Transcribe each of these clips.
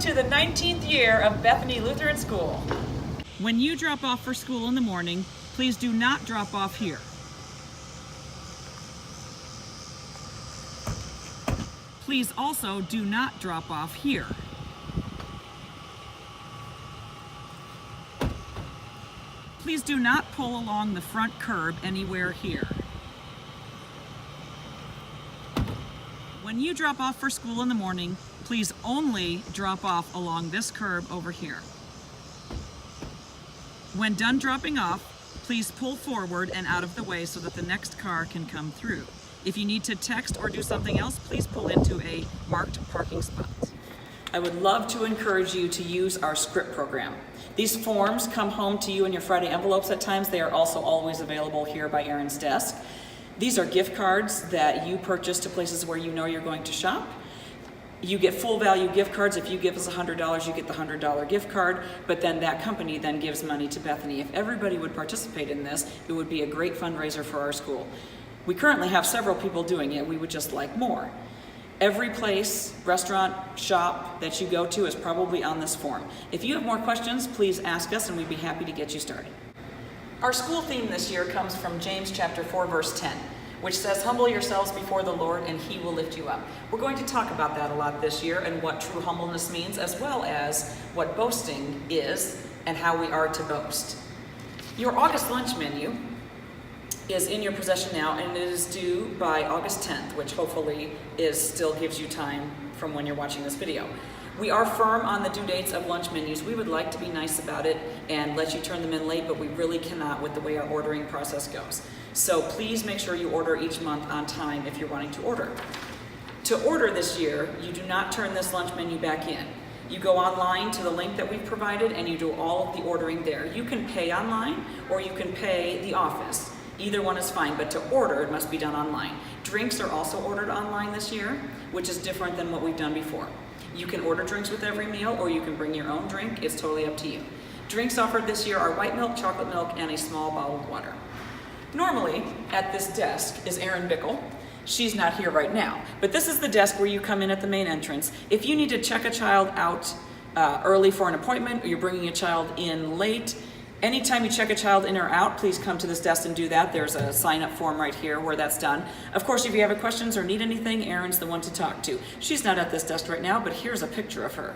to the 19th year of Bethany Lutheran School. When you drop off for school in the morning, please do not drop off here. Please also do not drop off here. Please do not pull along the front curb anywhere here. When you drop off for school in the morning, please only drop off along this curb over here. When done dropping off, please pull forward and out of the way so that the next car can come through. If you need to text or do something else, please pull into a marked parking spot. I would love to encourage you to use our script program. These forms come home to you in your Friday envelopes at times. They are also always available here by Erin's desk. These are gift cards that you purchase to places where you know you're going to shop. You get full value gift cards. If you give us $100, you get the $100 gift card, but then that company then gives money to Bethany. If everybody would participate in this, it would be a great fundraiser for our school. We currently have several people doing it. We would just like more. Every place, restaurant, shop that you go to is probably on this form. If you have more questions, please ask us and we'd be happy to get you started. Our school theme this year comes from James chapter 4, verse 10, which says, "Humble yourselves before the Lord and he will lift you up." We're going to talk about that a lot this year and what true humbleness means, as well as what boasting is and how we are to boast. Your August lunch menu is in your possession now, and it is due by August 10th, which hopefully still gives you time from when you're watching this video. We are firm on the due dates of lunch menus. We would like to be nice about it and let you turn them in late, but we really cannot with the way our ordering process goes. So please make sure you order each month on time if you're wanting to order. To order this year, you do not turn this lunch menu back in. You go online to the link that we've provided and you do all of the ordering there. You can pay online or you can pay the office. Either one is fine, but to order, it must be done online. Drinks are also ordered online this year, which is different than what we've done before. You can order drinks with every meal, or you can bring your own drink. It's totally up to you. Drinks offered this year are white milk, chocolate milk, and a small bottled water. Normally, at this desk is Erin Bickle. She's not here right now, but this is the desk where you come in at the main entrance. If you need to check a child out early for an appointment, or you're bringing a child in late, anytime you check a child in or out, please come to this desk and do that. There's a sign-up form right here where that's done. Of course, if you have questions or need anything, Erin's the one to talk to. She's not at this desk right now, but here's a picture of her.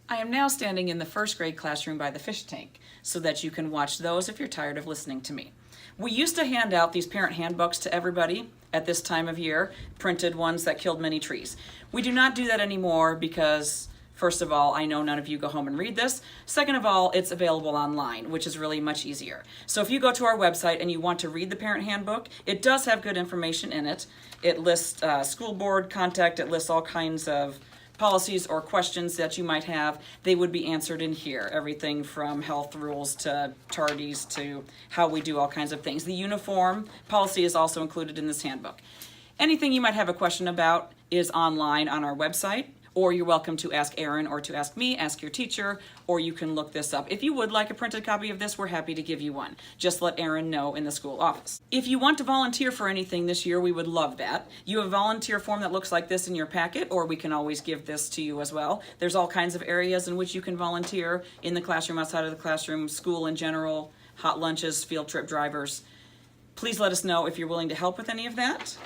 I am now standing in the first grade classroom by the fish tank so that you can watch those if you're tired of listening to me. We used to hand out these parent handbooks to everybody at this time of year, printed ones that killed many trees. We do not do that anymore because, first of all, I know none of you go home and read this. Second of all, it's available online, which is really much easier. So if you go to our website and you want to read the parent handbook, it does have good information in it. It lists school board contact, it lists all kinds of policies or questions that you might have. They would be answered in here. Everything from health rules to tardies to how we do all kinds of things. The uniform policy is also included in this handbook. Anything you might have a question about is online on our website, or you're welcome to ask Erin or to ask me, ask your teacher, or you can look this up. If you would like a printed copy of this, we're happy to give you one. Just let Erin know in the school office. If you want to volunteer for anything this year, we would love that. You have a volunteer form that looks like this in your packet, or we can always give this to you as well. There's all kinds of areas in which you can volunteer in the classroom, outside of the classroom, school in general, hot lunches, field trip drivers. Please let us know if you're willing to help with any of that.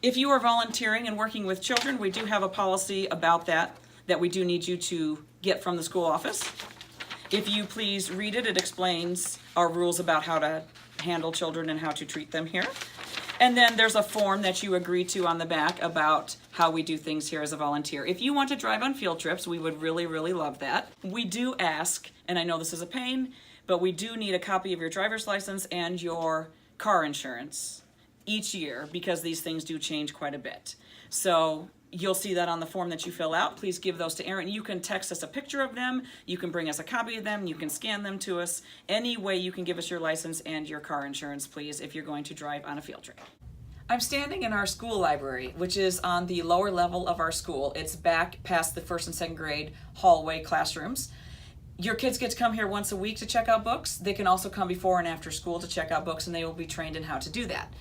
If you are volunteering and working with children, we do have a policy about that we do need you to get from the school office. If you please read it, it explains our rules about how to handle children and how to treat them here. And then there's a form that you agree to on the back about how we do things here as a volunteer. If you want to drive on field trips, we would really, really love that. We do ask, and I know this is a pain, but we do need a copy of your driver's license and your car insurance each year because these things do change quite a bit. So you'll see that on the form that you fill out. Please give those to Erin. You can text us a picture of them. You can bring us a copy of them. You can scan them to us. Any way you can give us your license and your car insurance, please, if you're going to drive on a field trip. I'm standing in our school library, which is on the lower level of our school. It's back past the 1st and 2nd grade hallway classrooms. Your kids get to come here once a week to check out books. They can also come before and after school to check out books, and they will be trained in how to do that.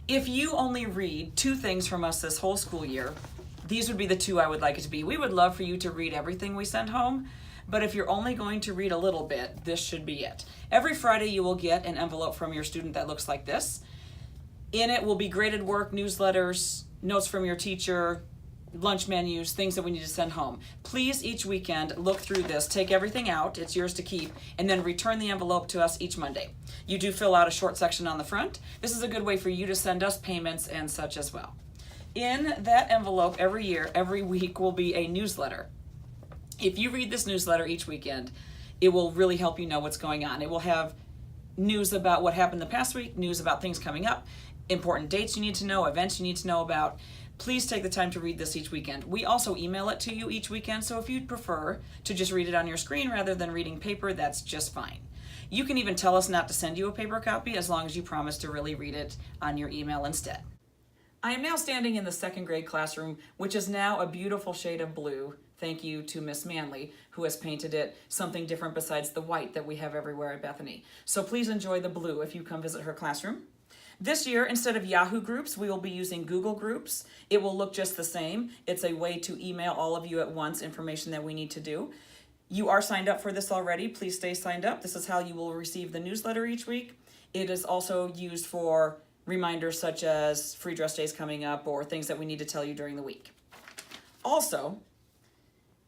If you only read 2 things from us this whole school year, these would be the 2 I would like it to be. We would love for you to read everything we send home, but if you're only going to read a little bit, this should be it. Every Friday you will get an envelope from your student that looks like this. In it will be graded work, newsletters, notes from your teacher, lunch menus, things that we need to send home. Please, each weekend, look through this, take everything out, it's yours to keep, and then return the envelope to us each Monday. You do fill out a short section on the front. This is a good way for you to send us payments and such as well. In that envelope every year, every week will be a newsletter. If you read this newsletter each weekend, it will really help you know what's going on. It will have news about what happened the past week, news about things coming up, important dates you need to know, events you need to know about. Please take the time to read this each weekend. We also email it to you each weekend, so if you'd prefer to just read it on your screen rather than reading paper, that's just fine. You can even tell us not to send you a paper copy as long as you promise to really read it on your email instead. I am now standing in the 2nd grade classroom, which is now a beautiful shade of blue. Thank you to Miss Manley, who has painted it something different besides the white that we have everywhere at Bethany. So please enjoy the blue if you come visit her classroom. This year, instead of Yahoo groups, we will be using Google Groups. It will look just the same. It's a way to email all of you at once information that we need to do. You are signed up for this already. Please stay signed up. This is how you will receive the newsletter each week. It is also used for reminders such as free dress days coming up or things that we need to tell you during the week. Also,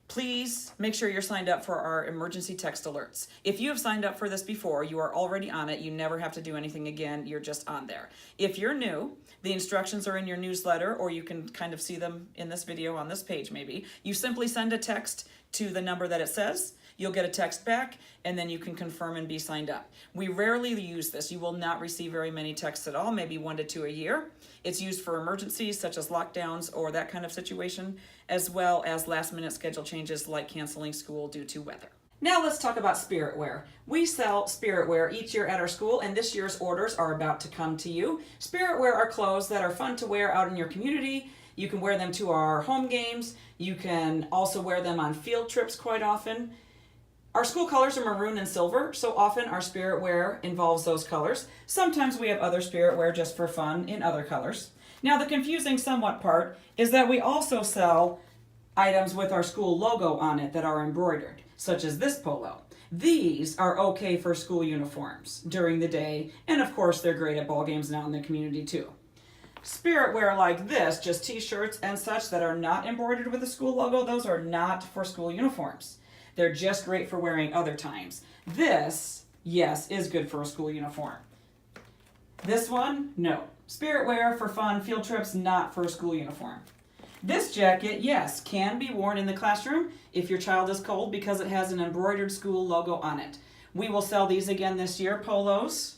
please make sure you're signed up for our emergency text alerts. If you have signed up for this before, you are already on it. You never have to do anything again. You're just on there. If you're new, the instructions are in your newsletter, or you can kind of see them in this video on this page maybe. You simply send a text to the number that it says. You'll get a text back, and then you can confirm and be signed up. We rarely use this. You will not receive very many texts at all, maybe 1 to 2 a year. It's used for emergencies such as lockdowns or that kind of situation, as well as last-minute schedule changes like canceling school due to weather. Now let's talk about spirit wear. We sell spirit wear each year at our school, and this year's orders are about to come to you. Spirit wear are clothes that are fun to wear out in your community. You can wear them to our home games. You can also wear them on field trips quite often. Our school colors are maroon and silver, so often our spirit wear involves those colors. Sometimes we have other spirit wear just for fun in other colors. Now the confusing somewhat part is that we also sell items with our school logo on it that are embroidered, such as this polo. These are okay for school uniforms during the day, and of course they're great at ball games now in the community too. Spirit wear like this, just t-shirts and such that are not embroidered with the school logo, those are not for school uniforms. They're just great for wearing other times. This, yes, is good for a school uniform. This one, no. Spirit wear for fun, field trips, not for a school uniform. This jacket, yes, can be worn in the classroom if your child is cold because it has an embroidered school logo on it. We will sell these again this year, polos,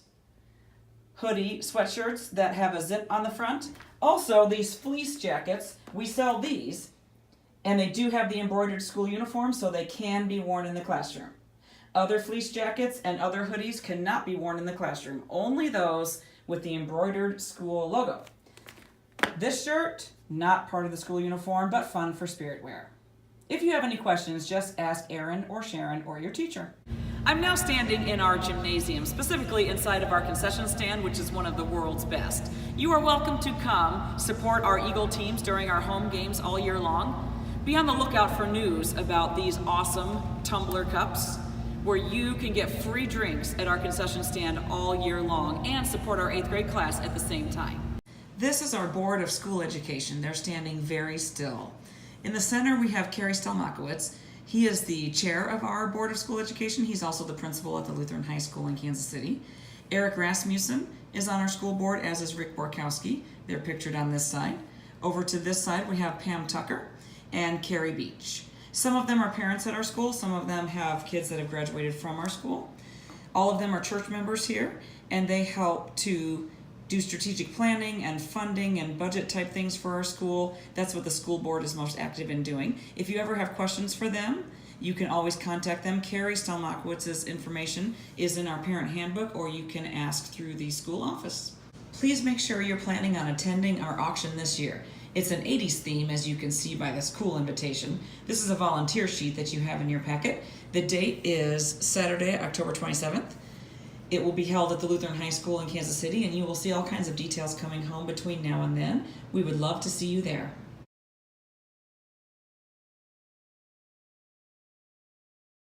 hoodie, sweatshirts that have a zip on the front. Also, these fleece jackets, we sell these. And they do have the embroidered school uniform, so they can be worn in the classroom. Other fleece jackets and other hoodies cannot be worn in the classroom. Only those with the embroidered school logo. This shirt, not part of the school uniform, but fun for spirit wear. If you have any questions, just ask Aaron or Sharon or your teacher. I'm now standing in our gymnasium, specifically inside of our concession stand, which is one of the world's best. You are welcome to come support our Eagle teams during our home games all year long. Be on the lookout for news about these awesome tumbler cups where you can get free drinks at our concession stand all year long and support our 8th grade class at the same time. This is our Board of School Education. They're standing very still. In the center we have Kerry Stelmakowitz. He is the chair of our Board of School Education. He's also the principal at the Lutheran High School in Kansas City. Eric Rasmussen is on our school board, as is Rick Borkowski. They're pictured on this side. Over to this side we have Pam Tucker and Carrie Beach. Some of them are parents at our school, some of them have kids that have graduated from our school. All of them are church members here, and they help to do strategic planning and funding and budget type things for our school. That's what the school board is most active in doing. If you ever have questions for them, you can always contact them. Carrie Stelmakowitz's information is in our parent handbook, or you can ask through the school office. Please make sure you're planning on attending our auction this year. It's an 80s theme, as you can see by this cool invitation. This is a volunteer sheet that you have in your packet. The date is Saturday, October 27th. It will be held at the Lutheran High School in Kansas City, and you will see all kinds of details coming home between now and then. We would love to see you there.